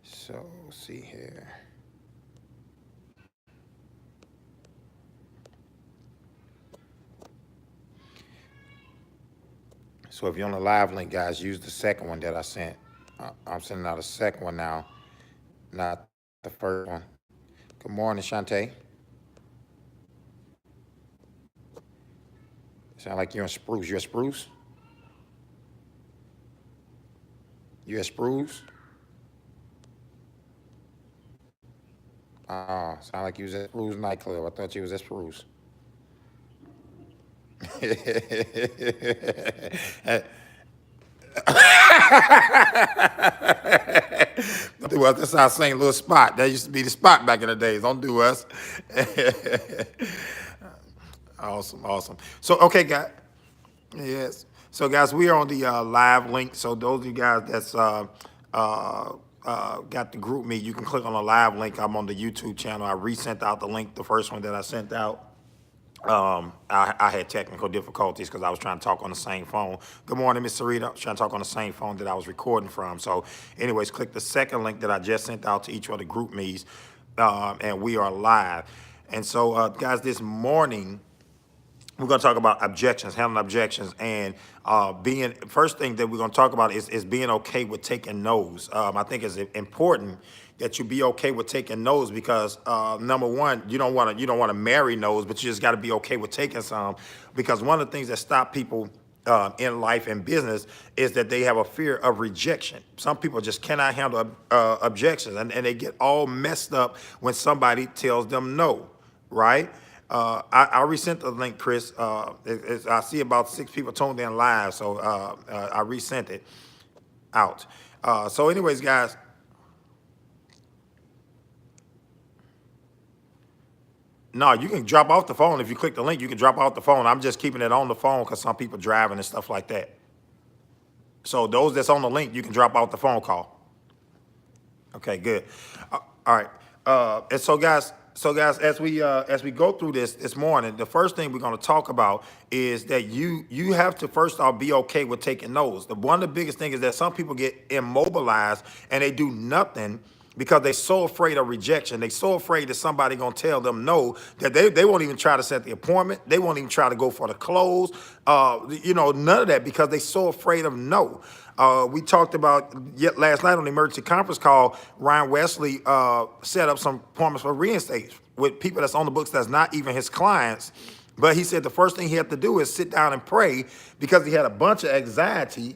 So see here. So if you're on the live link, guys, use the second one that I sent. I'm sending out a second one now, not the first one. Good morning, Shantae. Sound like you're in Spruce. You at Spruce? You at Spruce? Sound like you was at Spruce nightclub. I thought you was at Spruce. Don't do us. That's our St. Louis spot. That used to be the spot back in the days. Don't do us. Awesome, awesome. So, okay, guys. Yes. So, guys, we are on the live link. So, those of you guys that's got the group me, you can click on the live link. I'm on the YouTube channel. I resent out the link, the first one that I sent out. I had technical difficulties because I was trying to talk on the same phone. Good morning, Miss Sarita. I was trying to talk on the same phone that I was recording from. So, anyways, click the second link that I just sent out to each of the group me's, and we are live. And so, guys, this morning, we're going to talk about objections, handling objections, and being, first thing that we're going to talk about is being okay with taking no's. I think it's important that you be okay with taking no's because number one, you don't want to marry no's, but you just got to be okay with taking some, because one of the things that stop people in life and business is that they have a fear of rejection. Some people just cannot handle objections, and they get all messed up when somebody tells them no, right? I resent the link, Chris. I see about 6 people tuned in live, so I resent it out. So anyways, guys, no, you can drop off the phone. If you click the link, you can drop off the phone. I'm just keeping it on the phone because some people driving and stuff like that. So those that's on the link, you can drop off the phone call. Okay, good. All right. And so guys, as we go through this morning, the first thing we're going to talk about is that you have to first off be okay with taking no's. One of the biggest things is that some people get immobilized and they do nothing because they're so afraid of rejection. They're so afraid that somebody gonna tell them no that they won't even try to set the appointment. They won't even try to go for the close. None of that because they're so afraid of no. We talked about yet last night on the emergency conference call. Ryan Wesley set up some appointments for reinstate with people that's on the books that's not even his clients. But he said the first thing he had to do is sit down and pray because he had a bunch of anxiety,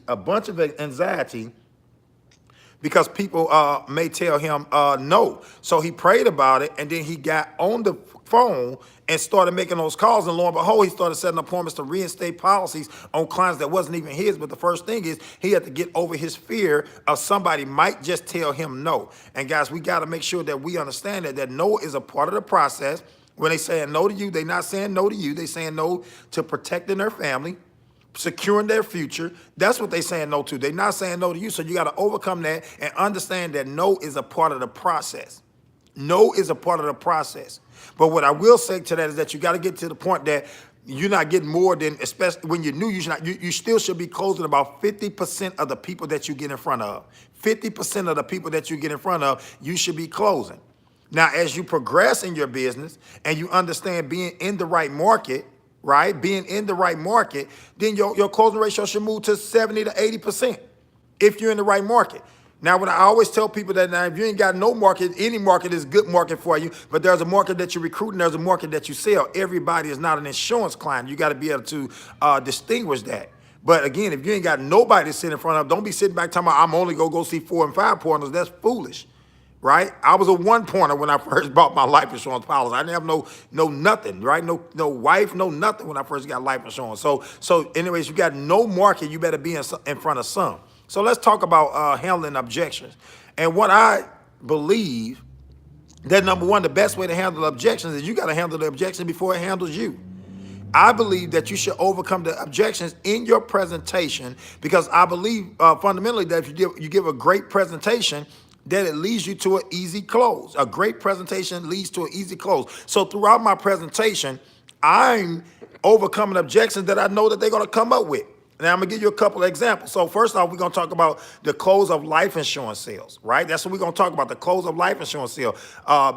because people may tell him no. So he prayed about it, and then he got on the phone and started making those calls, and lo and behold, he started setting appointments to reinstate policies on clients that wasn't even his. But the first thing is he had to get over his fear of somebody might just tell him no. And guys, we got to make sure that we understand that no is a part of the process. When they saying no to you, they're not saying no to you. They're saying no to protecting their family, securing their future. That's what they're saying no to. They're not saying no to you. So you got to overcome that and understand that no is a part of the process. No is a part of the process. But what I will say to that is that you got to get to the point that you're not getting more than, especially when you're new, you still should be closing about 50% of the people that you get in front of. 50% of the people that you get in front of, you should be closing. Now, as you progress in your business and you understand being in the right market, right? Being in the right market, then your closing ratio should move to 70 to 80% if you're in the right market. Now, when I always tell people that now, if you ain't got no market, any market is a good market for you, but there's a market that you recruit and there's a market that you sell. Everybody is not an insurance client. You got to be able to distinguish that. But again, if you ain't got nobody to sit in front of, don't be sitting back talking about I'm only going to go see 4 and 5 pointers. That's foolish. Right? I was a 1-pointer when I first bought my life insurance policy. I didn't have no nothing, right? No wife, no nothing when I first got life insurance. So anyways, you got no market, you better be in front of some. So let's talk about handling objections. And what I believe that number one, the best way to handle objections is you got to handle the objection before it handles you. I believe that you should overcome the objections in your presentation because I believe fundamentally that if you give a great presentation, that it leads you to an easy close. A great presentation leads to an easy close. So throughout my presentation, I'm overcoming objections that I know that they're going to come up with. Now, I'm going to give you a couple of examples. So first off, we're going to talk about the close of life insurance sales, right? That's what we're going to talk about, the close of life insurance sale,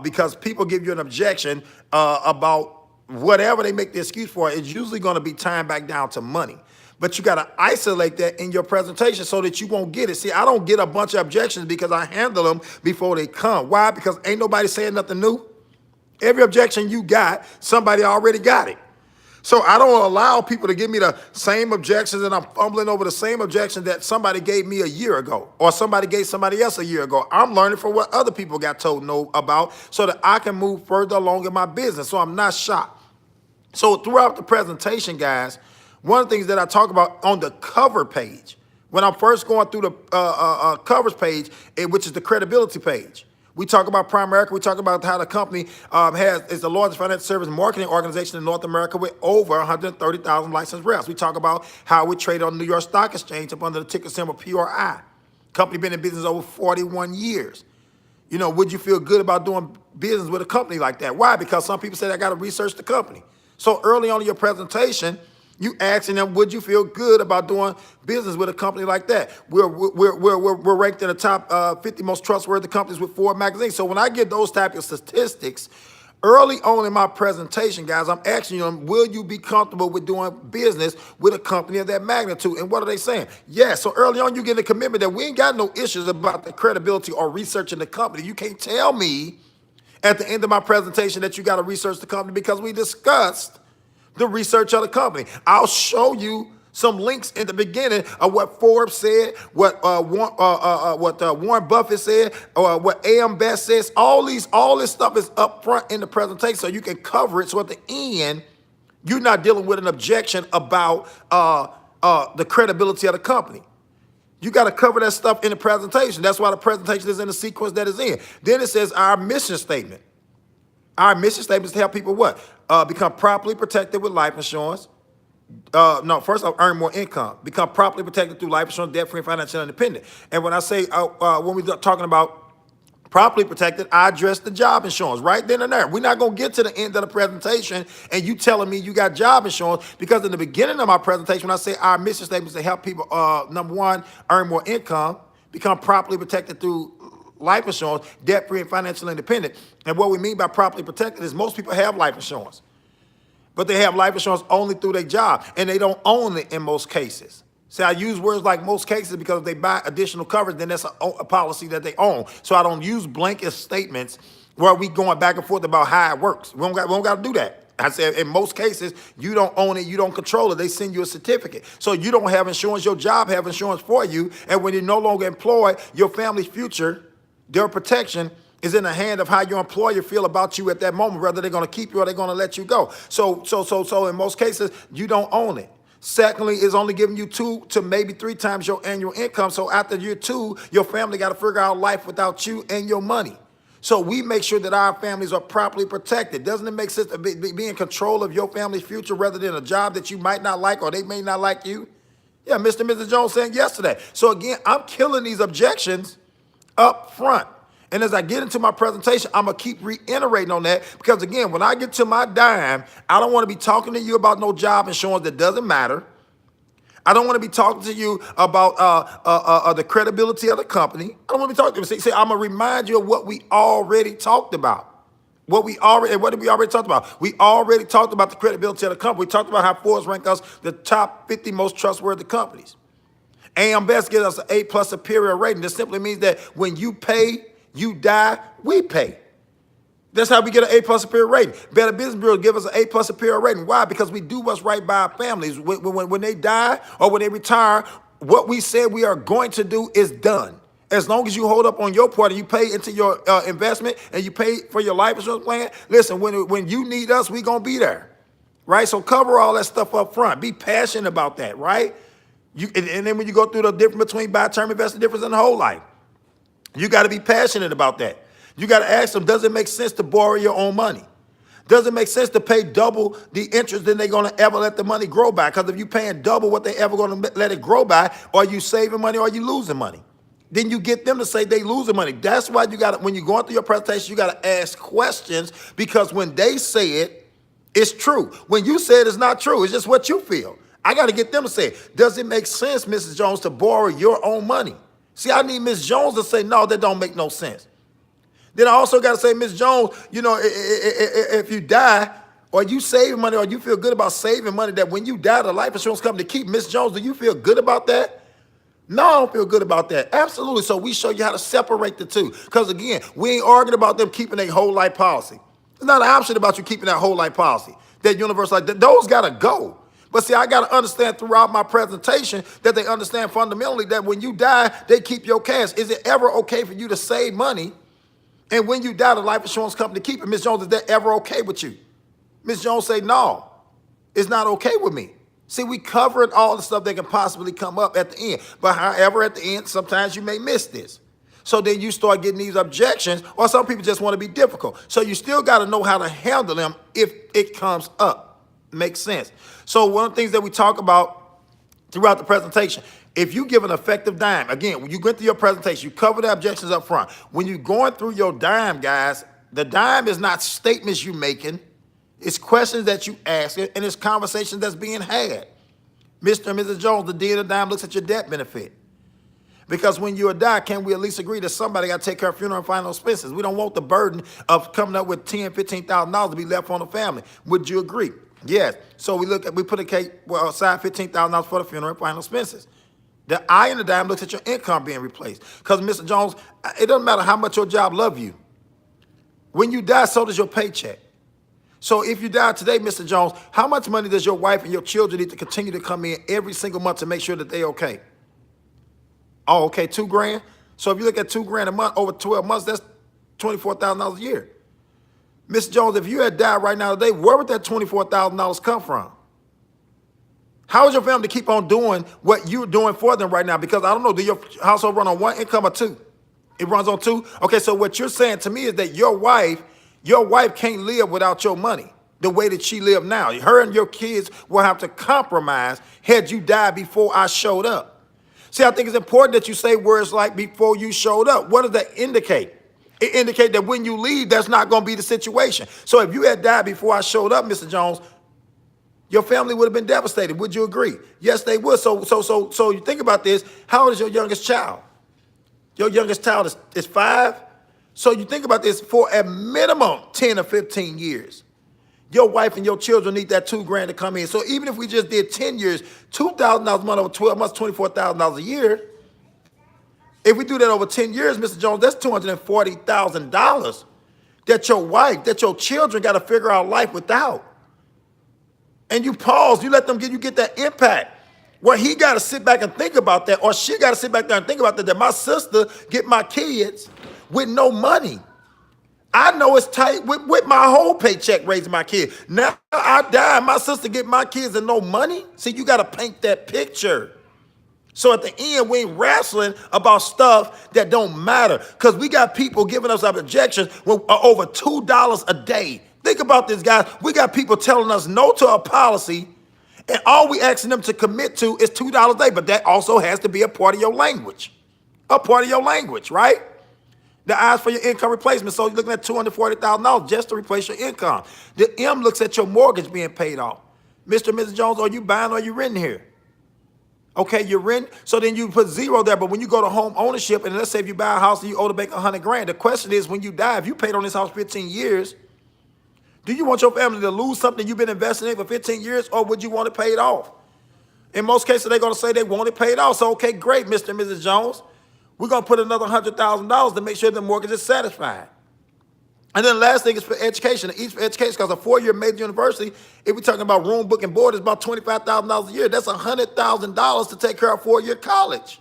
because people give you an objection about whatever they make the excuse for. It's usually going to be tying back down to money. But you got to isolate that in your presentation so that you won't get it. See, I don't get a bunch of objections because I handle them before they come. Why? Because ain't nobody saying nothing new. Every objection you got, somebody already got it. So I don't allow people to give me the same objections, and I'm fumbling over the same objections that somebody gave me a year ago or somebody gave somebody else a year ago. I'm learning from what other people got told no about so that I can move further along in my business, so I'm not shocked. So throughout the presentation, guys, one of the things that I talk about on the cover page, when I'm first going through the covers page, which is the credibility page, we talk about Primerica. We talk about how the company is the largest financial service marketing organization in North America with over 130,000 licensed reps. We talk about how we trade on the New York Stock Exchange up under the ticker symbol PRI. Company been in business over 41 years. You know, would you feel good about doing business with a company like that? Why? Because some people said I got to research the company. So early on in your presentation, you asking them, would you feel good about doing business with a company like that? We're ranked in the top 50 most trustworthy companies with Forbes magazine. So when I get those type of statistics, early on in my presentation, guys, I'm asking them, will you be comfortable with doing business with a company of that magnitude? And what are they saying? Yeah, so early on you get a commitment that we ain't got no issues about the credibility or researching the company. You can't tell me at the end of my presentation that you got to research the company because we discussed the research of the company. I'll show you some links in the beginning of what Forbes said, what Warren Buffett said, or what AM Best says. All this stuff is up front in the presentation so you can cover it. So at the end, you're not dealing with an objection about the credibility of the company. You got to cover that stuff in the presentation. That's why the presentation is in the sequence that is in. Then it says our mission statement. Our mission statement is to help people what? Become properly protected with life insurance. No, first off, earn more income. Become properly protected through life insurance, debt-free, and financially independent. And when I say, when we're talking about properly protected, I address the job insurance right then and there. We're not going to get to the end of the presentation and you telling me you got job insurance, because in the beginning of my presentation, when I say our mission statement is to help people, number one, earn more income, become properly protected through life insurance, debt-free, and financially independent. And what we mean by properly protected is most people have life insurance, but they have life insurance only through their job, and they don't own it in most cases. See, I use words like most cases because if they buy additional coverage, then that's a policy that they own. So I don't use blanket statements where we going back and forth about how it works. We don't got to do that. I said, in most cases, you don't own it, you don't control it. They send you a certificate. So you don't have insurance, your job have insurance for you. And when you're no longer employed, your family's future, their protection, is in the hand of how your employer feel about you at that moment, whether they're going to keep you or they're going to let you go. So in most cases, you don't own it. Secondly, it's only giving you 2 to maybe 3 times your annual income. So after year 2, your family got to figure out life without you and your money. So we make sure that our families are properly protected. Doesn't it make sense to be in control of your family's future rather than a job that you might not like or they may not like you? Yeah, Mr. and Mrs. Jones saying yesterday. So again, I'm killing these objections up front. And as I get into my presentation, I'm going to keep reiterating on that because, again, when I get to my dime, I don't want to be talking to you about no job insurance that doesn't matter. I don't want to be talking to you about the credibility of the company. I don't want to be talking to you. See, I'm going to remind you of what we already talked about. What did we already talk about? We already talked about the credibility of the company. We talked about how Forbes ranked us the top 50 most trustworthy companies. AM Best gives us an A+ superior rating. This simply means that when you pay, you die, we pay. That's how we get an A+ superior rating. Better Business Bureau give us an A+ superior rating. Why? Because we do what's right by our families. When they die or when they retire, what we said we are going to do is done. As long as you hold up on your part and you pay into your investment and you pay for your life insurance plan, listen, when you need us, we going to be there, right? So cover all that stuff up front. Be passionate about that, right? And then when you go through the difference between buy term investing, difference in the whole life, you got to be passionate about that. You got to ask them, does it make sense to borrow your own money? Does it make sense to pay double the interest than they're going to ever let the money grow by? Because if you're paying double what they ever going to let it grow by, are you saving money or are you losing money? Then you get them to say they losing money. That's why you got to, when you're going through your presentation, you got to ask questions, because when they say it, it's true. When you say it, it's not true. It's just what you feel. I got to get them to say, does it make sense, Mrs. Jones, to borrow your own money? See, I need Miss Jones to say, no, that don't make no sense. Then I also got to say, Miss Jones, you know, if you die or you save money or you feel good about saving money that when you die, the life insurance company keep, Miss Jones, do you feel good about that? No, I don't feel good about that. Absolutely. So we show you how to separate the two. Because again, we ain't arguing about them keeping a whole life policy. It's not an option about you keeping that whole life policy. That universal life, those got to go. But see, I got to understand throughout my presentation that they understand fundamentally that when you die, they keep your cash. Is it ever okay for you to save money? And when you die, the life insurance company keep it. Miss Jones, is that ever okay with you? Miss Jones say, no, it's not okay with me. See, we covered all the stuff that can possibly come up at the end. But however, at the end, sometimes you may miss this. So then you start getting these objections, or some people just want to be difficult. So you still got to know how to handle them if it comes up. Makes sense. So one of the things that we talk about throughout the presentation, if you give an effective dime, again, when you go through your presentation, you cover the objections up front. When you're going through your dime, guys, the dime is not statements you're making. It's questions that you ask, and it's conversations that's being had. Mr. and Mrs. Jones, the D of the dime looks at your debt benefit. Because when you die, can we at least agree that somebody got to take care of funeral and final expenses? We don't want the burden of coming up with $10,000, $15,000 to be left on the family. Would you agree? Yes. So we put aside $15,000 for the funeral and final expenses. The I in the dime looks at your income being replaced. Because Mr. Jones, it doesn't matter how much your job loves you. When you die, so does your paycheck. So if you die today, Mr. Jones, how much money does your wife and your children need to continue to come in every single month to make sure that they're okay? Oh, okay, $2,000. So if you look at $2,000 a month over 12 months, that's $24,000 a year. Mr. Jones, if you had died right now today, where would that $24,000 come from? How is your family to keep on doing what you're doing for them right now? Because I don't know, do your household run on one income or two? It runs on two? Okay, so what you're saying to me is that your wife can't live without your money the way that she lived now. Her and your kids will have to compromise had you died before I showed up. See, I think it's important that you say words like before you showed up. What does that indicate? It indicates that when you leave, that's not going to be the situation. So if you had died before I showed up, Mr. Jones, your family would have been devastated. Would you agree? Yes, they would. So you think about this. How old is your youngest child? Your youngest child is 5. So you think about this, for a minimum 10 or 15 years. Your wife and your children need that $2,000 to come in. So even if we just did 10 years, $2,000 a month over 12 months, $24,000 a year. If we do that over 10 years, Mr. Jones, that's $240,000 that your wife, that your children got to figure out life without. And you pause, you let them get that impact. Where he got to sit back and think about that, or she got to sit back there and think about that my sister get my kids with no money. I know it's tight with my whole paycheck raising my kids. Now I die, my sister get my kids and no money. See, you got to paint that picture. So at the end, we ain't wrestling about stuff that don't matter. Because we got people giving us objections over $2 a day. Think about this, guys. We got people telling us no to a policy, and all we asking them to commit to is $2 a day. But that also has to be a part of your language. A part of your language, right? The I's for your income replacement. So you're looking at $240,000 just to replace your income. The M looks at your mortgage being paid off. Mr. and Mrs. Jones, are you buying or are you renting here? Okay, you're renting. So then you put 0 there. But when you go to home ownership, and let's say if you buy a house and you owe the bank $100,000, the question is, when you die, if you paid on this house 15 years, do you want your family to lose something you've been investing in for 15 years, or would you want it paid off? In most cases, they're going to say they want it paid off. So, okay, great, Mr. and Mrs. Jones. We're going to put another $100,000 to make sure the mortgage is satisfied. And then the last thing is for education. Each for education, because a 4-year major university, if we're talking about room, book, and board, is about $25,000 a year. That's $100,000 to take care of 4-year college.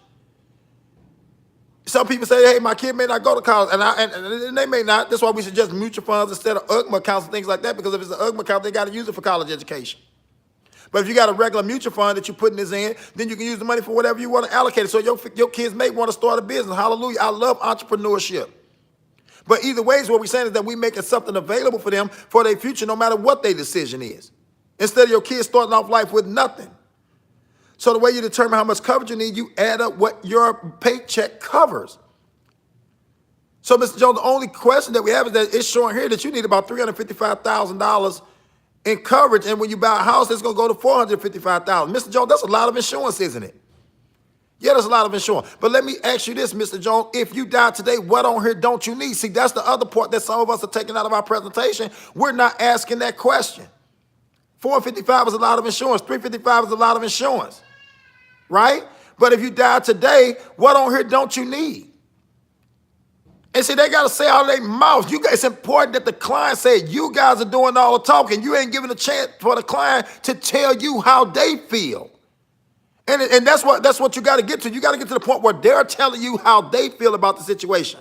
Some people say, hey, my kid may not go to college, and they may not. That's why we suggest mutual funds instead of UGMA accounts and things like that, because if it's an UGMA account, they got to use it for college education. But if you got a regular mutual fund that you're putting this in, then you can use the money for whatever you want to allocate it. So your kids may want to start a business. Hallelujah. I love entrepreneurship. But either way, what we're saying is that we're making something available for them for their future, no matter what their decision is. Instead of your kids starting off life with nothing. So the way you determine how much coverage you need, you add up what your paycheck covers. So, Mr. Jones, the only question that we have is that it's showing here that you need about $355,000 in coverage, and when you buy a house, it's going to go to $455,000. Mr. Jones, that's a lot of insurance, isn't it? Yeah, there's a lot of insurance. But let me ask you this, Mr. Jones. If you die today, what on here don't you need? See, that's the other part that some of us are taking out of our presentation. We're not asking that question. $455 is a lot of insurance. $355 is a lot of insurance, right? But if you die today, what on here don't you need? And see, they got to say out of their mouths. It's important that the client say, you guys are doing all the talking. You ain't giving a chance for the client to tell you how they feel. And that's what you got to get to. You got to get to the point where they're telling you how they feel about the situation.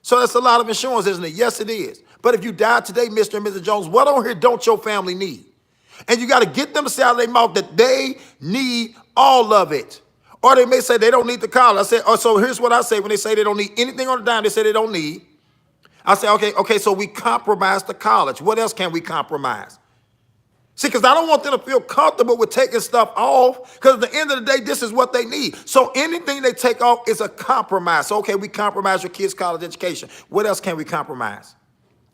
So that's a lot of insurance, isn't it? Yes, it is. But if you die today, Mr. and Mrs. Jones, what on here don't your family need? And you got to get them to say out of their mouth that they need all of it. Or they may say they don't need the college. I said, oh, so here's what I say when they say they don't need anything on the dime, they say they don't need. I say, okay, so we compromise the college. What else can we compromise? See, because I don't want them to feel comfortable with taking stuff off, because at the end of the day, this is what they need. So anything they take off is a compromise. So, okay, we compromise your kids' college education. What else can we compromise?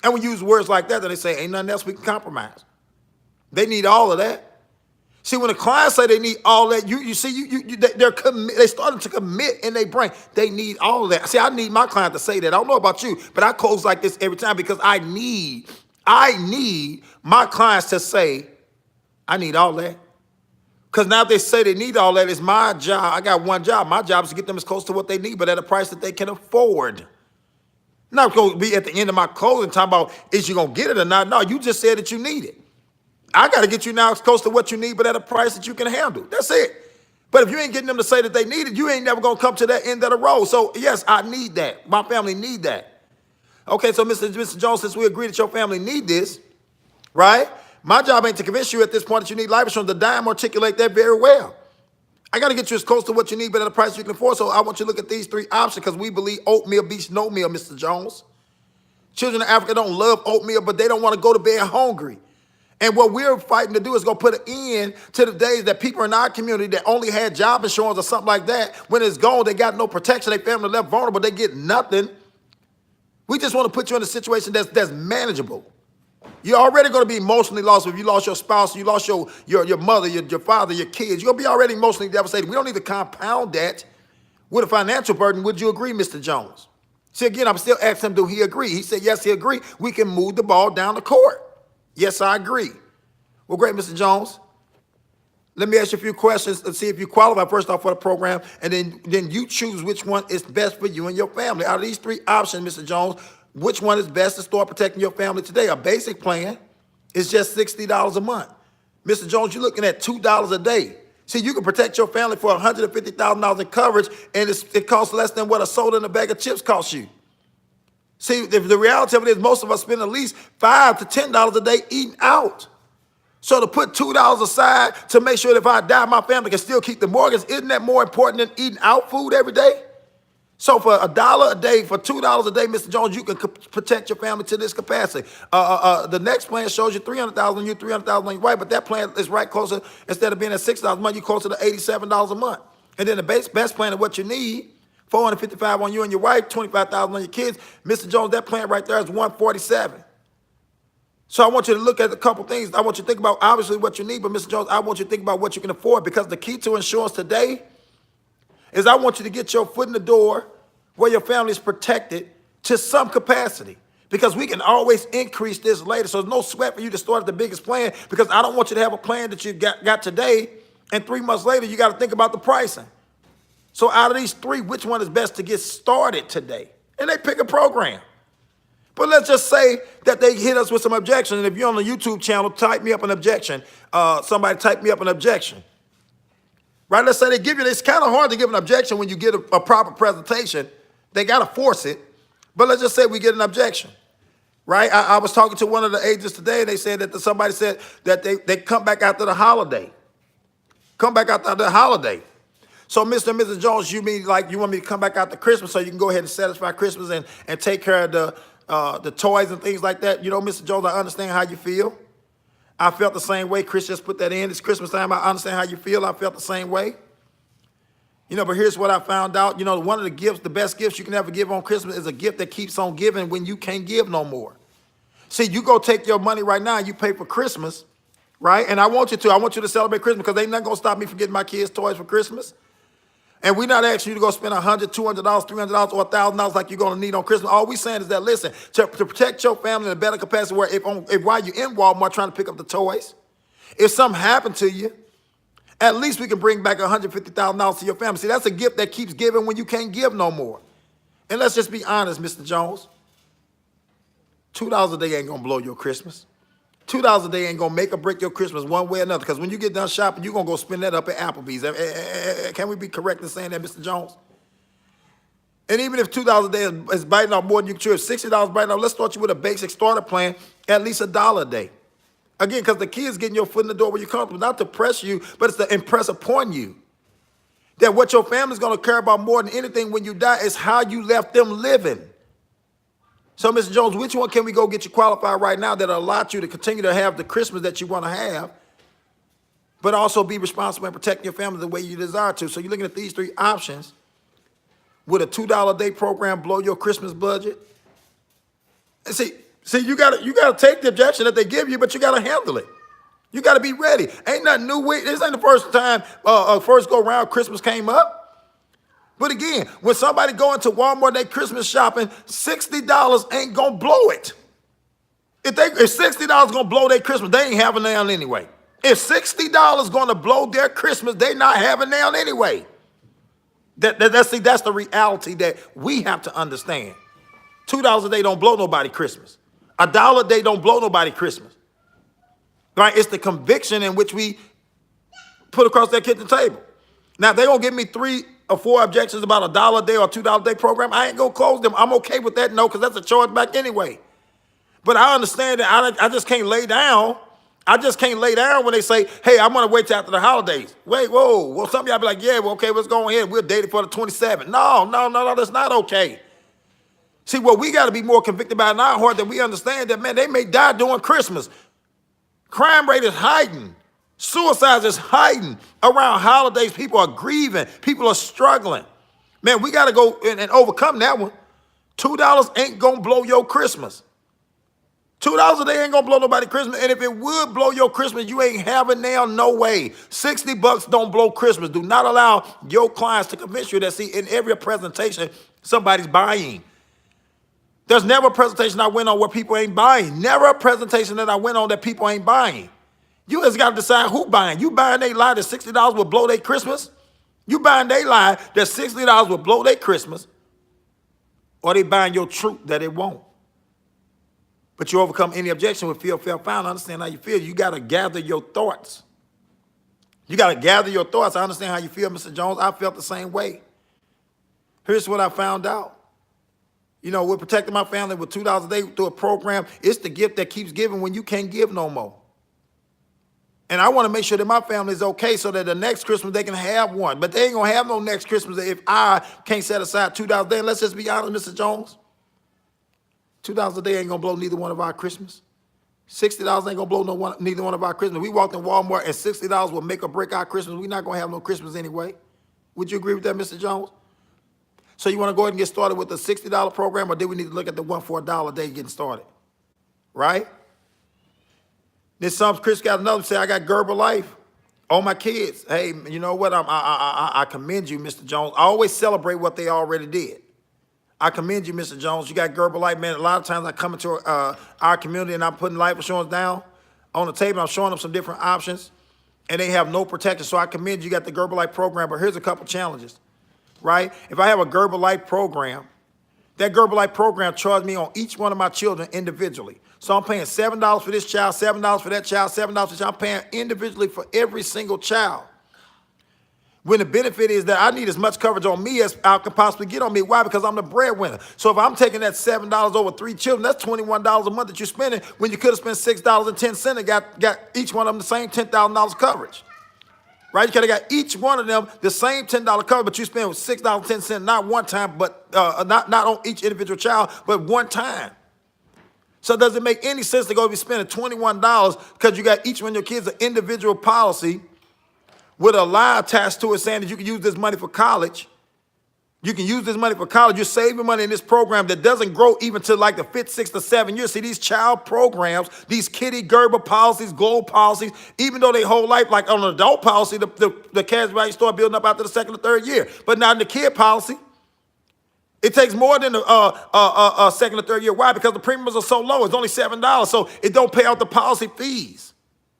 And we use words like that, then they say, ain't nothing else we can compromise. They need all of that. See, when the clients say they need all that, they're starting to commit in their brain. They need all of that. See, I need my client to say that. I don't know about you, but I close like this every time because I need my clients to say, I need all that. Because now if they say they need all that, it's my job. I got one job. My job is to get them as close to what they need, but at a price that they can afford. Not going to be at the end of my closing talking about, is you going to get it or not? No, you just said that you need it. I got to get you now as close to what you need, but at a price that you can handle. That's it. But if you ain't getting them to say that they need it, you ain't never going to come to that end of the road. So, yes, I need that. My family need that. Okay, so Mr. Jones, since we agree that your family need this, right? My job ain't to convince you at this point that you need life insurance. The dime articulate that very well. I got to get you as close to what you need, but at a price you can afford. So I want you to look at these three options because we believe oatmeal beats no meal, Mr. Jones. Children in Africa don't love oatmeal, but they don't want to go to bed hungry. And what we're fighting to do is go put an end to the days that people in our community that only had job insurance or something like that, when it's gone, they got no protection, their family left vulnerable, they get nothing. We just want to put you in a situation that's manageable. You're already going to be emotionally lost if you lost your spouse, you lost your mother, your father, your kids. You're going to be already emotionally devastated. We don't need to compound that with a financial burden. Would you agree, Mr. Jones? See, again, I'm still asking him, do he agree? He said, yes, he agreed. We can move the ball down the court. Yes, I agree. Well, great, Mr. Jones. Let me ask you a few questions and see if you qualify first off for the program, and then you choose which one is best for you and your family. Out of these three options, Mr. Jones, which one is best to start protecting your family today? A basic plan is just $60 a month. Mr. Jones, you're looking at $2 a day. See, you can protect your family for $150,000 in coverage, and it costs less than what a soda and a bag of chips costs you. See, the reality of it is most of us spend at least $5 to $10 a day eating out. So to put $2 aside to make sure that if I die, my family can still keep the mortgage, isn't that more important than eating out food every day? So for $1 a day, for $2 a day, Mr. Jones, you can protect your family to this capacity. The next plan shows you $300,000 on you, $300,000 on your wife, but that plan is right closer. Instead of being at $6 a month, you're closer to $87 a month. And then the best plan of what you need, $455 on you and your wife, $25,000 on your kids. Mr. Jones, that plan right there is $147. So I want you to look at a couple things. I want you to think about obviously what you need, but Mr. Jones, I want you to think about what you can afford, because the key to insurance today is I want you to get your foot in the door where your family is protected to some capacity, because we can always increase this later. So there's no sweat for you to start at the biggest plan, because I don't want you to have a plan that you got today and 3 months later you got to think about the pricing. So out of these three, which one is best to get started today? And they pick a program. But let's just say that they hit us with some objections. And if you're on the YouTube channel, type me up an objection. Somebody type me up an objection. Right? Let's say they give you, it's kind of hard to give an objection when you get a proper presentation. They got to force it. But let's just say we get an objection. Right? I was talking to one of the agents today, and they said that somebody said that they come back after the holiday. Come back after the holiday. So, Mr. and Mrs. Jones, you mean like you want me to come back after Christmas so you can go ahead and satisfy Christmas and take care of the toys and things like that? You know, Mr. Jones, I understand how you feel. I felt the same way. Chris just put that in. It's Christmas time. I understand how you feel. I felt the same way. You know, but here's what I found out. You know, one of the gifts, the best gifts you can ever give on Christmas is a gift that keeps on giving when you can't give no more. See, you go take your money right now and you pay for Christmas, right? And I want you to celebrate Christmas because ain't nothing gonna stop me from getting my kids toys for Christmas. And we're not asking you to go spend $100, $200, $300, or $1,000 like you're gonna need on Christmas. All we saying is that, listen, to protect your family in a better capacity, where if while you're in Walmart trying to pick up the toys, if something happened to you, at least we can bring back $150,000 to your family. See, that's a gift that keeps giving when you can't give no more. And let's just be honest, Mr. Jones. $2 a day ain't gonna blow your Christmas. $2 a day ain't gonna make or break your Christmas one way or another. Because when you get done shopping, you're gonna go spend that up at Applebee's. Can we be correct in saying that, Mr. Jones? And even if $2 a day is biting off more than you can chew, if $60 biting off, let's start you with a basic starter plan, at least $1 a day. Again, because the kid's getting your foot in the door where you're comfortable, not to press you, but it's to impress upon you that what your family's gonna care about more than anything when you die is how you left them living. So, Mr. Jones, which one can we go get you qualified right now that'll allow you to continue to have the Christmas that you want to have, but also be responsible and protect your family the way you desire to? So you're looking at these three options. Would a $2 a day program blow your Christmas budget? And see, you gotta take the objection that they give you, but you gotta handle it. You gotta be ready. Ain't nothing new. This ain't the first time, first go round Christmas came up. But again, when somebody go into Walmart, they Christmas shopping, $60 ain't gonna blow it. If $60 gonna blow their Christmas, they ain't having none anyway. If $60 gonna blow their Christmas, they not having none anyway. That's the reality that we have to understand. $2 a day don't blow nobody Christmas. $1 a day don't blow nobody Christmas. Right? It's the conviction in which we put across that kitchen table. Now, if they gonna give me 3 or 4 objections about $1 a day or $2 a day program, I ain't gonna close them. I'm okay with that, no, because that's a charge back anyway. But I understand that I just can't lay down. I just can't lay down when they say, hey, I'm gonna wait till after the holidays. Wait, whoa. Well, some of y'all be like, yeah, well, okay, let's go ahead. We'll date it for the 27th. No, that's not okay. See, what we gotta be more convicted about in our heart, that we understand that, man, they may die during Christmas. Crime rate is heightened. Suicide is heightened. Around holidays, people are grieving. People are struggling. Man, we got to go and overcome that one. $2 ain't going to blow your Christmas. $2 a day ain't going to blow nobody Christmas. And if it would blow your Christmas, you ain't having now, no way. $60 don't blow Christmas. Do not allow your clients to convince you that, see, in every presentation, somebody's buying. There's never a presentation I went on where people ain't buying. Never a presentation that I went on that people ain't buying. You just got to decide who buying. You buying they lie that $60 will blow their Christmas? You buying they lie that $60 will blow their Christmas? Or they buying your truth that it won't? But you overcome any objection with feel, felt, found. Understand how you feel. You got to gather your thoughts. You got to gather your thoughts. I understand how you feel, Mr. Jones. I felt the same way. Here's what I found out. You know, we're protecting my family with $2 a day through a program. It's the gift that keeps giving when you can't give no more. And I want to make sure that my family is okay so that the next Christmas they can have one. But they ain't going to have no next Christmas if I can't set aside $2 a day. And let's just be honest, Mr. Jones. $2 a day ain't going to blow neither one of our Christmas. $60 ain't going to blow neither one of our Christmas. We walked in Walmart and $60 will make or break our Christmas. We're not going to have no Christmas anyway. Would you agree with that, Mr. Jones? So you want to go ahead and get started with the $60 program, or do we need to look at the one for $1 a day getting started? Right? Then some Chris got another say, I got Gerber Life on my kids. Hey, you know what? I commend you, Mr. Jones. I always celebrate what they already did. I commend you, Mr. Jones. You got Gerber Life, man. A lot of times I come into our community and I'm putting life insurance down on the table. I'm showing them some different options, and they have no protection. So I commend you. You got the Gerber Life program, but here's a couple challenges, right? If I have a Gerber Life program, that Gerber Life program charged me on each one of my children individually. So I'm paying $7 for this child, $7 for that child, $7 for that child. I'm paying individually for every single child. When the benefit is that I need as much coverage on me as I can possibly get on me. Why? Because I'm the breadwinner. So if I'm taking that $7 over 3 children, that's $21 a month that you're spending when you could have spent $6.10 and got each one of them the same $10,000 coverage. Right? You could have got each one of them the same $10 coverage, but you spend $6.10 not one time, but not on each individual child, but one time. So does it make any sense to go be spending $21 because you got each one of your kids an individual policy with a lie attached to it saying that you can use this money for college, You can use this money for college. You're saving money in this program that doesn't grow even to like the 5th, 6th, or 7th year. See, these child programs, these kitty Gerber policies, gold policies, even though they whole life, like on an adult policy, the cash value start building up after the 2nd or 3rd year. But not in the kid policy. It takes more than the 2nd or 3rd year. Why? Because the premiums are so low. It's only $7. So it don't pay out the policy fees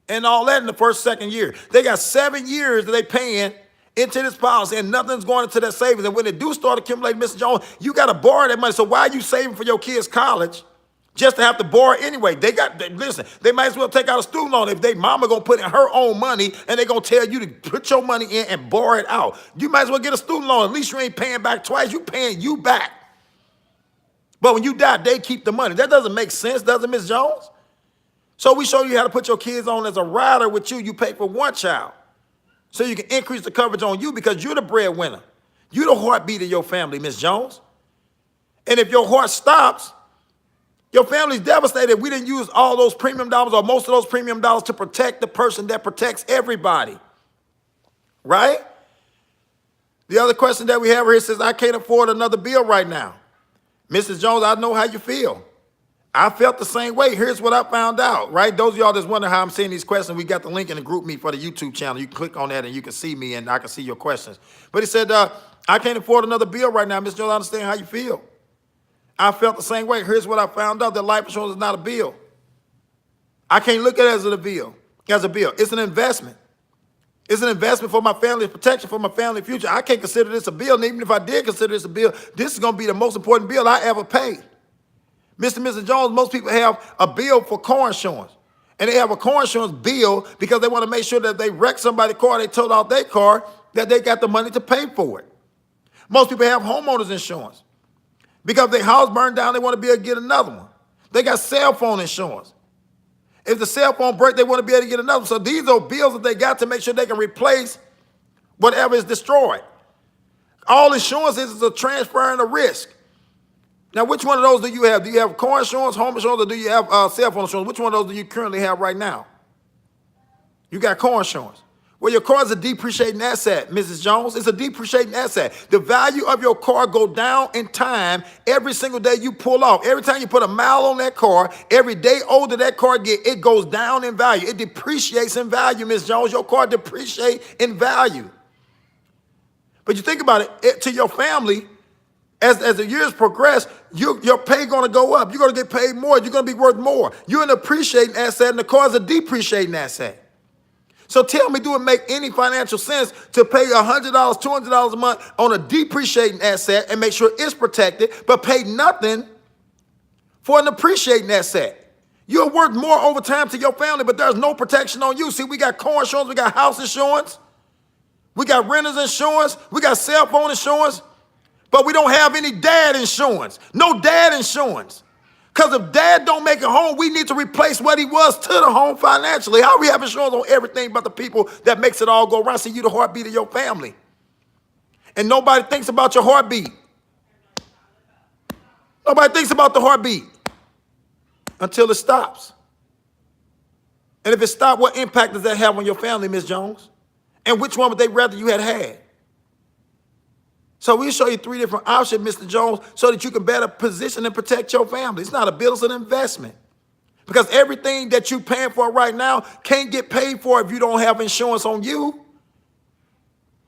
and all that in the 1st, 2nd year. They got 7 years that they paying into this policy, and nothing's going into that savings. And when they do start accumulating, Mr. Jones, you got to borrow that money. So why are you saving for your kids' college just to have to borrow anyway? Listen, they might as well take out a student loan if they mama going to put in her own money, and they going to tell you to put your money in and borrow it out. You might as well get a student loan. At least you ain't paying back twice. You paying you back. But when you die, they keep the money. That doesn't make sense, does it, Ms. Jones? So we show you how to put your kids on as a rider with you. You pay for one child, so you can increase the coverage on you because you're the breadwinner. You're the heartbeat of your family, Ms. Jones. And if your heart stops, your family's devastated. We didn't use all those premium dollars or most of those premium dollars to protect the person that protects everybody. Right? The other question that we have here says, I can't afford another bill right now. Mrs. Jones, I know how you feel. I felt the same way. Here's what I found out, right? Those of y'all that's wondering how I'm seeing these questions, we got the link in the group me for the YouTube channel. You can click on that and you can see me and I can see your questions. But he said, I can't afford another bill right now. Mr. Jones, I understand how you feel. I felt the same way. Here's what I found out, that life insurance is not a bill. I can't look at it as a bill. It's an investment. It's an investment for my family's protection, for my family's future. I can't consider this a bill. And even if I did consider this a bill, this is going to be the most important bill I ever pay. Mr. and Mrs. Jones, most people have a bill for car insurance. And they have a car insurance bill because they want to make sure that if they wreck somebody's car, they total out their car, that they got the money to pay for it. Most people have homeowners insurance because if their house burned down, they want to be able to get another one. They got cell phone insurance. If the cell phone breaks, they want to be able to get another one. So these are bills that they got to make sure they can replace whatever is destroyed. All insurance is a transfer and a risk. Now, which one of those do you have? Do you have car insurance, home insurance, or do you have cell phone insurance? Which one of those do you currently have right now? You got car insurance. Well, your car is a depreciating asset, Mrs. Jones. It's a depreciating asset. The value of your car go down in time every single day you pull off. Every time you put a mile on that car, every day older that car get, it goes down in value. It depreciates in value, Ms. Jones. Your car depreciates in value. But you think about it, to your family, as the years progress, your pay going to go up. You're going to get paid more. You're going to be worth more. You're an appreciating asset, and the car is a depreciating asset. So tell me, do it make any financial sense to pay $100, $200 a month on a depreciating asset and make sure it's protected, but pay nothing for an appreciating asset? You're worth more over time to your family, but there's no protection on you. See, we got car insurance, we got house insurance, we got renter's insurance, we got cell phone insurance, but we don't have any dad insurance. No dad insurance. Because if dad don't make it home, we need to replace what he was to the home financially. How we have insurance on everything but the people that makes it all go around? See, you the heartbeat of your family. And nobody thinks about your heartbeat. Nobody thinks about the heartbeat until it stops. And if it stops, what impact does that have on your family, Ms. Jones? And which one would they rather you had had? So we'll show you 3 different options, Mr. Jones, so that you can better position and protect your family. It's not a bill, it's an investment. Because everything that you're paying for right now can't get paid for if you don't have insurance on you.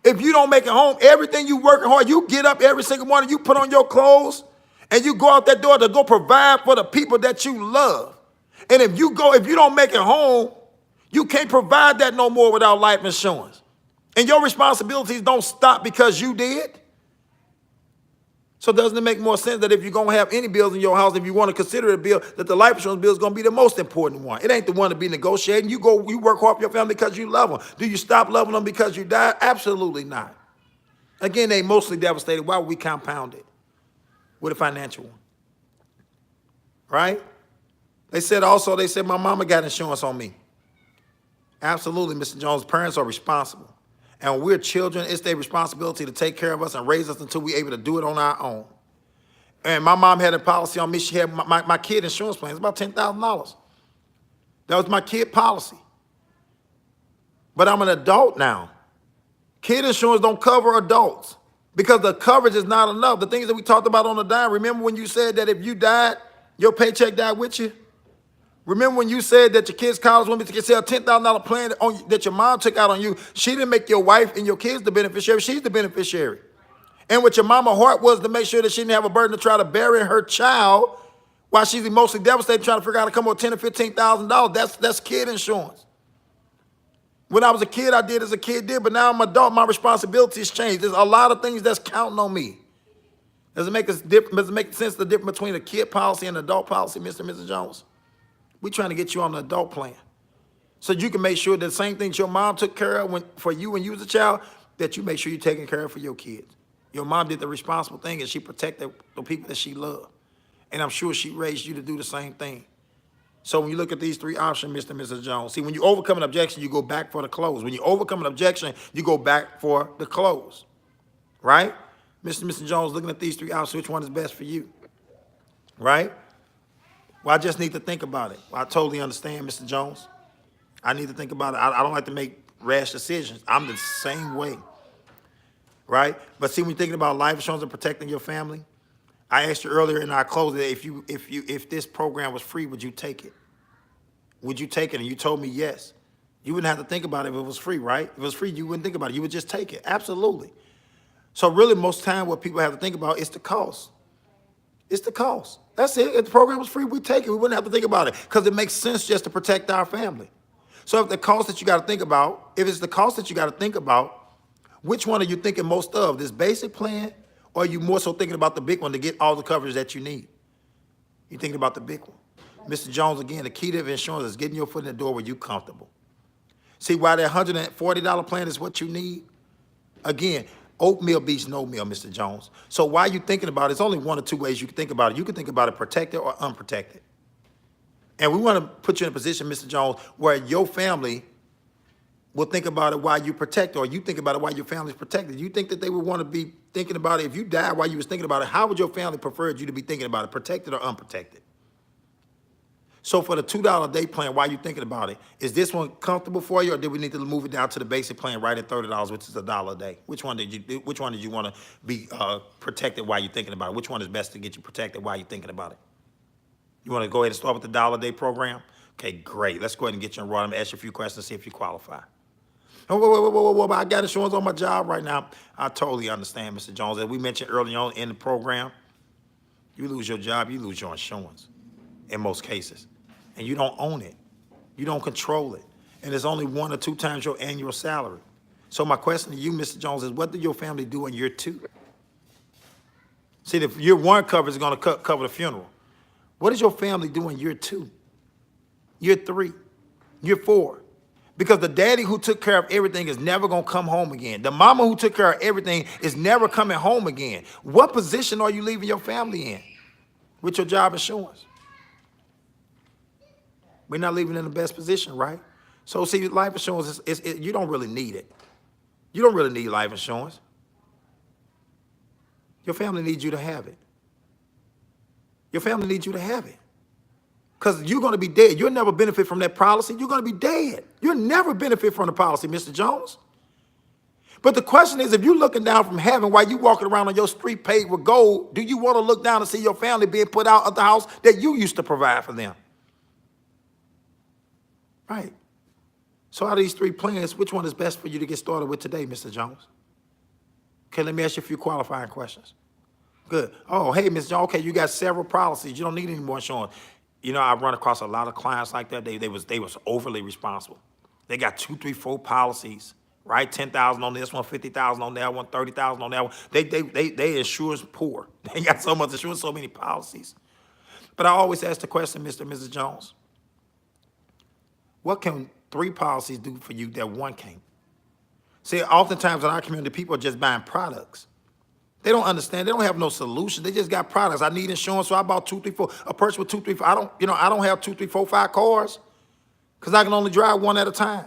If you don't make it home, everything you working hard, you get up every single morning, you put on your clothes, and you go out that door to go provide for the people that you love. And if you don't make it home, you can't provide that no more without life insurance. And your responsibilities don't stop because you did. So doesn't it make more sense that if you're going to have any bills in your house, if you want to consider a bill, that the life insurance bill is going to be the most important one? It ain't the one to be negotiating. You work hard for your family because you love them. Do you stop loving them because you died? Absolutely not. Again, they mostly devastated. Why would we compound it with a financial one? Right? They said my mama got insurance on me. Absolutely, Mr. Jones. Parents are responsible. And when we're children, it's their responsibility to take care of us and raise us until we're able to do it on our own. And my mom had a policy on me. She had my kid insurance plan. It's about $10,000. That was my kid policy. But I'm an adult now. Kid insurance don't cover adults. because the coverage is not enough. The things that we talked about on the dime. Remember when you said that if you died, your paycheck died with you? Remember when you said that your kids' college women could sell $10,000 plan that your mom took out on you? She didn't make your wife and your kids the beneficiary. She's the beneficiary. And what your mama's heart was to make sure that she didn't have a burden to try to bury her child while she's emotionally devastated trying to figure out how to come up with $10,000 or $15,000. That's kid insurance. When I was a kid, I did as a kid did, but now I'm an adult, my responsibilities changed. There's a lot of things that's counting on me. Does it make sense the difference between a kid policy and an adult policy, Mr. and Mrs. Jones? We're trying to get you on the adult plan so you can make sure that the same things your mom took care of for you when you was a child, that you make sure you're taking care of for your kids. Your mom did the responsible thing and she protected the people that she loved. And I'm sure she raised you to do the same thing. So when you look at these three options, Mr. and Mrs. Jones, see, when you overcome an objection, you go back for the close. When you overcome an objection, you go back for the close, right? Mr. and Mrs. Jones, looking at these three options, which one is best for you, right? Well, I just need to think about it. Well, I totally understand, Mr. Jones. I need to think about it. I don't like to make rash decisions. I'm the same way, right? But see, when you're thinking about life insurance and protecting your family, I asked you earlier in our close that if this program was free, would you take it? Would you take it? And you told me yes. You wouldn't have to think about it if it was free, right? If it was free, you wouldn't think about it. You would just take it. Absolutely. So really, most time, what people have to think about is the cost. It's the cost. That's it. If the program was free, we'd take it. We wouldn't have to think about it because it makes sense just to protect our family. So if the cost that you got to think about, if it's the cost that you got to think about, which one are you thinking most of? This basic plan, or are you more so thinking about the big one to get all the coverage that you need? You're thinking about the big one. Mr. Jones, again, the key to insurance is getting your foot in the door where you're comfortable. See, why that $140 plan is what you need? Again, oatmeal beats no meal, Mr. Jones. So while you're thinking about it, it's only one or two ways you can think about it. You can think about it protected or unprotected. And we want to put you in a position, Mr. Jones, where your family will think about it while you protect, or you think about it while your family's protected. You think that they would want to be thinking about it if you died while you was thinking about it? How would your family prefer you to be thinking about it, protected or unprotected? So for the $2 a day plan, while you're thinking about it, is this one comfortable for you, or did we need to move it down to the basic plan right at $30, which is $1 a day? Which one did you want to be protected while you're thinking about it? Which one is best to get you protected while you're thinking about it? You want to go ahead and start with the $1 a day program? Okay, great. Let's go ahead and get you enrolled. I'm going to ask you a few questions to see if you qualify. Oh, whoa, I got insurance on my job right now. I totally understand, Mr. Jones. As we mentioned early on in the program, you lose your job, you lose your insurance in most cases. And you don't own it. You don't control it. And it's only 1 or 2 times your annual salary. So my question to you, Mr. Jones, is what did your family do in year 2? See, the year 1 coverage is going to cover the funeral. What does your family do in year 2? Year 3? Year 4? Because the daddy who took care of everything is never going to come home again. The mama who took care of everything is never coming home again. What position are you leaving your family in with your job insurance? We're not leaving in the best position, right? So see, life insurance, you don't really need it. You don't really need life insurance. Your family needs you to have it. Your family needs you to have it. Because you're going to be dead. You'll never benefit from that policy. You're going to be dead. You'll never benefit from the policy, Mr. Jones. But the question is, if you're looking down from heaven while you're walking around on your street paved with gold, do you want to look down and see your family being put out of the house that you used to provide for them? Right. So out of these 3 plans, which one is best for you to get started with today, Mr. Jones? Okay, let me ask you a few qualifying questions. Good. Oh, hey, Mr. Jones, okay, you got several policies. You don't need any more insurance. You know, I run across a lot of clients like that. They was overly responsible. They got 2, 3, 4 policies, right? 10,000 on this one, 50,000 on that one, 30,000 on that one. They insurance poor. They got so much insurance, so many policies. But I always ask the question, Mr. and Mrs. Jones, what can 3 policies do for you that 1 can't? See, oftentimes in our community, people are just buying products. They don't understand. They don't have no solution. They just got products. I need insurance, so I bought 2, 3, 4. A person with 2, 3, 4. I don't have 2, 3, 4, 5 cars because I can only drive 1 at a time.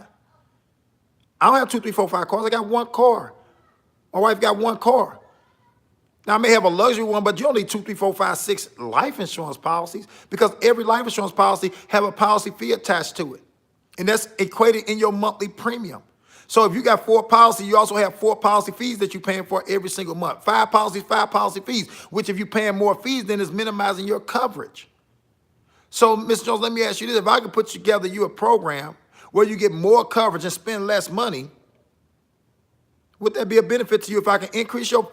I don't have 2, 3, 4, 5 cars. I got 1 car. My wife got 1 car. Now, I may have a luxury one, but you only need 2, 3, 4, 5, 6 life insurance policies because every life insurance policy have a policy fee attached to it. And that's equated in your monthly premium. So if you got 4 policies, you also have 4 policy fees that you're paying for every single month. 5 policies, 5 policy fees, which if you're paying more fees, then it's minimizing your coverage. So, Mr. Jones, let me ask you this. If I could put together you a program where you get more coverage and spend less money, would that be a benefit to you if I can increase your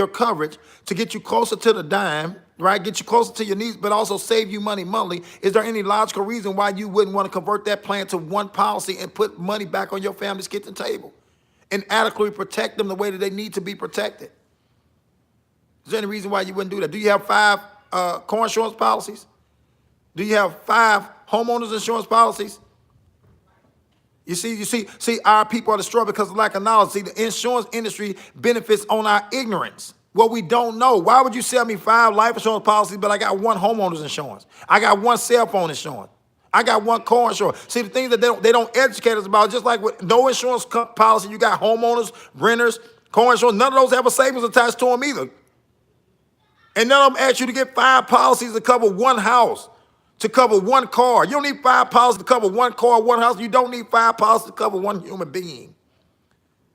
coverage to get you closer to the dime, right? Get you closer to your needs, but also save you money monthly? Is there any logical reason why you wouldn't want to convert that plan to one policy and put money back on your family's kitchen table and adequately protect them the way that they need to be protected? Is there any reason why you wouldn't do that? Do you have 5 car insurance policies? Do you have 5 homeowners insurance policies? You see, our people are destroyed because of lack of knowledge. See, the insurance industry benefits on our ignorance. What we don't know. Why would you sell me 5 life insurance policies, but I got 1 homeowner's insurance? I got 1 cell phone insurance. I got 1 car insurance. See, the things that they don't educate us about, just like with no insurance policy, you got homeowners, renters, car insurance. None of those have a savings attached to them either. And none of them ask you to get 5 policies to cover 1 house, to cover 1 car. You don't need 5 policies to cover 1 car, 1 house. You don't need 5 policies to cover 1 human being.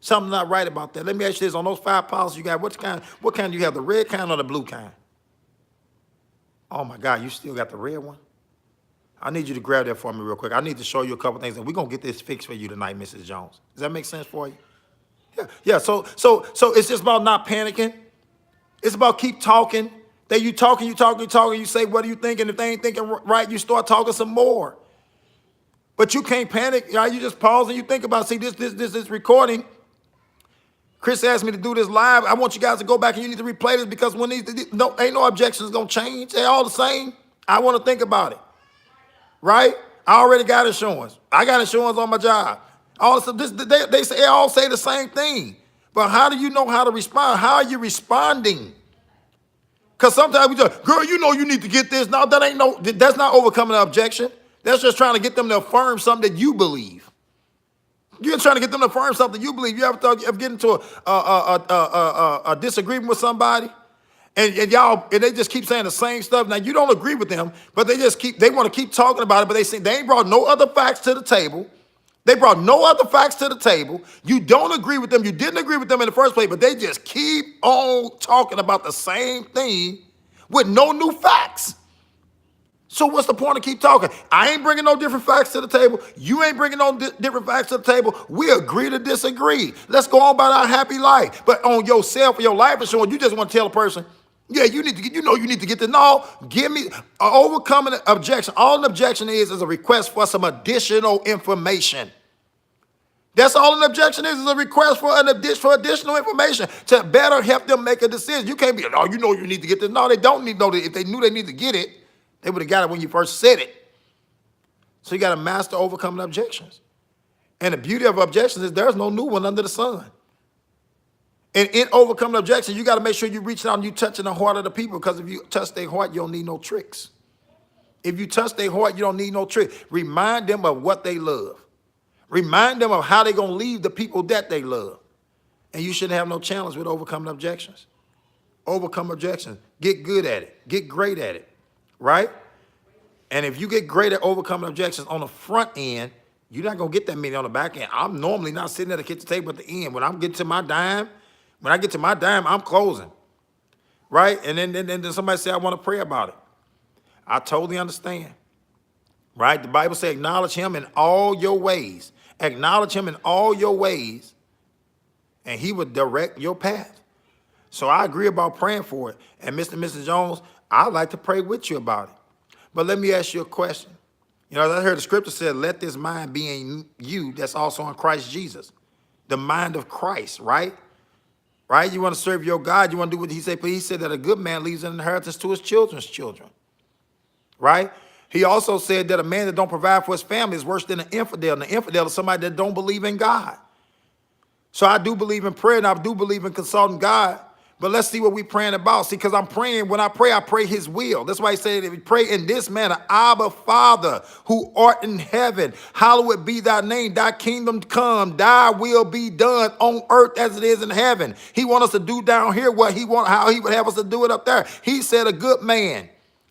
Something's not right about that. Let me ask you this. On those 5 policies you got, what kind do you have, the red kind or the blue kind? Oh, my God, you still got the red one? I need you to grab that for me real quick. I need to show you a couple things, and we're going to get this fixed for you tonight, Mrs. Jones. Does that make sense for you? Yeah. So it's just about not panicking. It's about keep talking. Then you talking, you say, what are you thinking? If they ain't thinking right, you start talking some more. But you can't panic. You just pause and you think about, see, this recording. Chris asked me to do this live. I want you guys to go back and you need to replay this because when ain't no objections going to change. They're all the same. I want to think about it. Right? I already got insurance. I got insurance on my job. They all say the same thing. But how do you know how to respond? How are you responding? Because sometimes we just, girl, you know you need to get this. No, that's not overcoming an objection. That's just trying to get them to affirm something that you believe. You're trying to get them to affirm something you believe. You ever thought of getting into a disagreement with somebody? And they just keep saying the same stuff. Now, you don't agree with them, but they want to keep talking about it, but they ain't brought no other facts to the table. They brought no other facts to the table. You don't agree with them. You didn't agree with them in the first place, but they just keep on talking about the same thing with no new facts. So what's the point of keep talking? I ain't bringing no different facts to the table. You ain't bringing no different facts to the table. We agree to disagree. Let's go on about our happy life. But on yourself or your life insurance, you just want to tell a person, yeah, you need to get this. No, give me overcoming an objection. All an objection is a request for some additional information. That's all an objection is a request for additional information to better help them make a decision. You can't be, oh, you need to get this. No, they don't need to know that. If they knew they need to get it, they would have got it when you first said it. So you got to master overcoming objections. And the beauty of objections is there's no new one under the sun. And in overcoming objections, you got to make sure you reach out and you touching the heart of the people, because if you touch their heart, you don't need no tricks. If you touch their heart, you don't need no trick. Remind them of what they love. Remind them of how they're going to leave the people that they love. And you shouldn't have no challenge with overcoming objections. Overcome objections. Get good at it. Get great at it. Right? And if you get great at overcoming objections on the front end, you're not going to get that many on the back end. I'm normally not sitting at the kitchen table at the end. When I get to my dime, I'm closing. Right? And then somebody say, I want to pray about it. I totally understand. Right? The Bible says, acknowledge him in all your ways. Acknowledge him in all your ways, and he would direct your path. So I agree about praying for it. And Mr. and Mrs. Jones, I'd like to pray with you about it. But let me ask you a question. I heard the scripture said, let this mind be in you that's also in Christ Jesus. The mind of Christ, right? Right? You want to serve your God. You want to do what he said. But he said that a good man leaves an inheritance to his children's children. Right? He also said that a man that don't provide for his family is worse than an infidel. And the infidel is somebody that don't believe in God. So I do believe in prayer, and I do believe in consulting God. But let's see what we're praying about. See, because I'm praying, when I pray his will. That's why he said, if we pray in this manner, Abba, Father, who art in heaven, hallowed be thy name, thy kingdom come, thy will be done on earth as it is in heaven. He wants us to do down here how he would have us to do it up there. He said a good man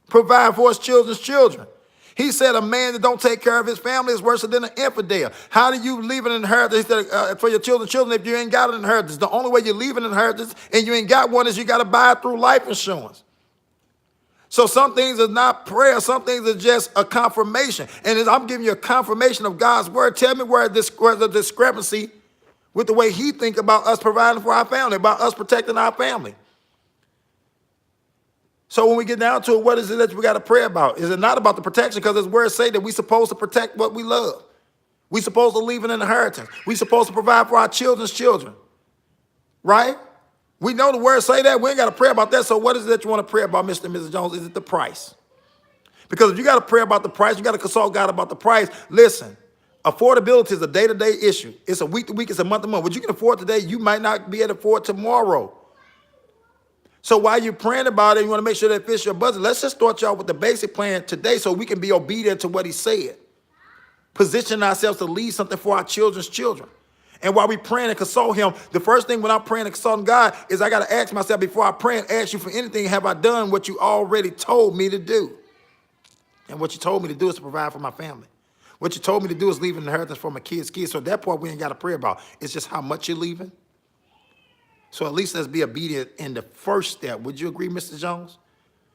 provide for his children's children. He said a man that don't take care of his family is worse than an infidel. How do you leave an inheritance for your children if you ain't got an inheritance? The only way you leave an inheritance and you ain't got one is you got to buy it through life insurance. So some things are not prayer. Some things are just a confirmation. And as I'm giving you a confirmation of God's word, tell me where's the discrepancy with the way he think about us providing for our family, about us protecting our family. So when we get down to it, what is it that we got to pray about? Is it not about the protection? Because his words say that we're supposed to protect what we love. We're supposed to leave an inheritance. We're supposed to provide for our children's children. Right? We know the words say that. We ain't got to pray about that. So what is it that you want to pray about, Mr. and Mrs. Jones? Is it the price? Because if you got to pray about the price, you got to consult God about the price. Listen, affordability is a day-to-day issue. It's a week-to-week. It's a month-to-month. What you can afford today, you might not be able to afford tomorrow. So while you're praying about it, you want to make sure that it fits your budget. Let's just start y'all with the basic plan today so we can be obedient to what he said. Position ourselves to lead something for our children's children. And while we praying and consult him, the first thing when I'm praying and consulting God is I got to ask myself before I pray and ask you for anything, have I done what you already told me to do? And what you told me to do is to provide for my family. What you told me to do is leave an inheritance for my kids' kids. So that part we ain't got to pray about. It's just how much you're leaving. So at least let's be obedient in the first step. Would you agree, Mr. Jones?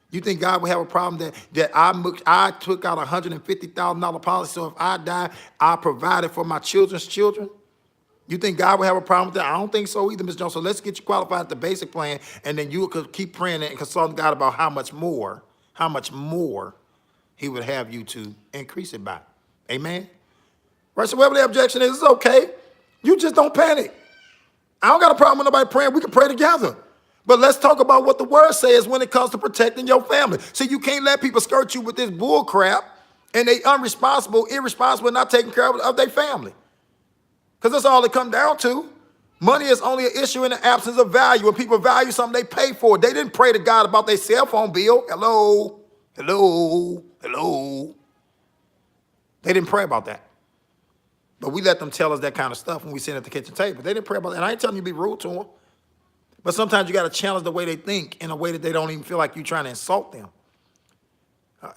You think God would have a problem that I took out a $150,000 policy, so if I die, I provided for my children's children? You think God would have a problem with that? I don't think so either, Mr. Jones. So let's get you qualified at the basic plan, and then you could keep praying and consulting God about how much more he would have you to increase it by. Amen? Right, so whatever the objection is, it's okay. You just don't panic. I don't got a problem with nobody praying. We can pray together. But let's talk about what the word says when it comes to protecting your family. See, you can't let people skirt you with this bull crap, and they irresponsible, not taking care of their family. Because that's all it comes down to. Money is only an issue in the absence of value. When people value something, they pay for it. They didn't pray to God about their cell phone bill. Hello, hello, hello. They didn't pray about that. But we let them tell us that kind of stuff when we sit at the kitchen table. They didn't pray about that. And I ain't telling you to be rude to them. But sometimes you got to challenge the way they think in a way that they don't even feel like you're trying to insult them.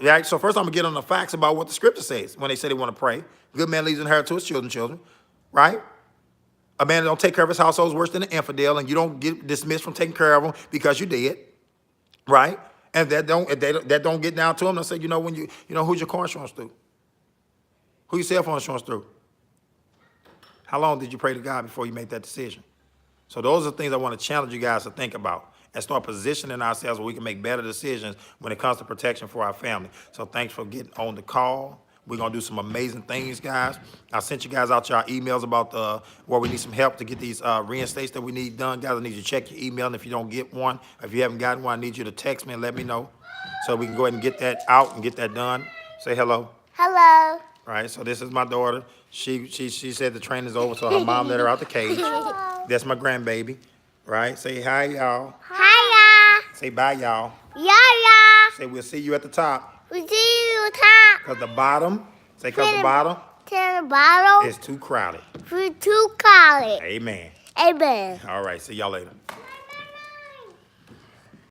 Yeah, so first I'm going to get on the facts about what the scripture says when they say they want to pray. Good man leaves inheritance to his children, right? A man that don't take care of his household is worse than an infidel, and you don't get dismissed from taking care of them because you did, right? And that don't get down to them, they'll say, who's your car insurance through? Who your cell phone insurance through? How long did you pray to God before you made that decision? So those are things I want to challenge you guys to think about and start positioning ourselves where we can make better decisions when it comes to protection for our family. So thanks for getting on the call. We're going to do some amazing things, guys. I sent you guys out your emails about where we need some help to get these reinstates that we need done. Guys, I need you to check your email, and if you don't get one, if you haven't gotten one, I need you to text me and let me know so we can go ahead and get that out and get that done. Say hello. Hello. All right, so this is my daughter. She said the training's over, so her mom let her out the cage. That's my grandbaby, right? Say hi, y'all. Hi, y'all. Say bye, y'all. Yeah, yeah. Say we'll see you at the top. We see you top. Because the bottom, say because the bottom to the bottom is too crowded. for too crowded. Amen. Amen. All right, see y'all later.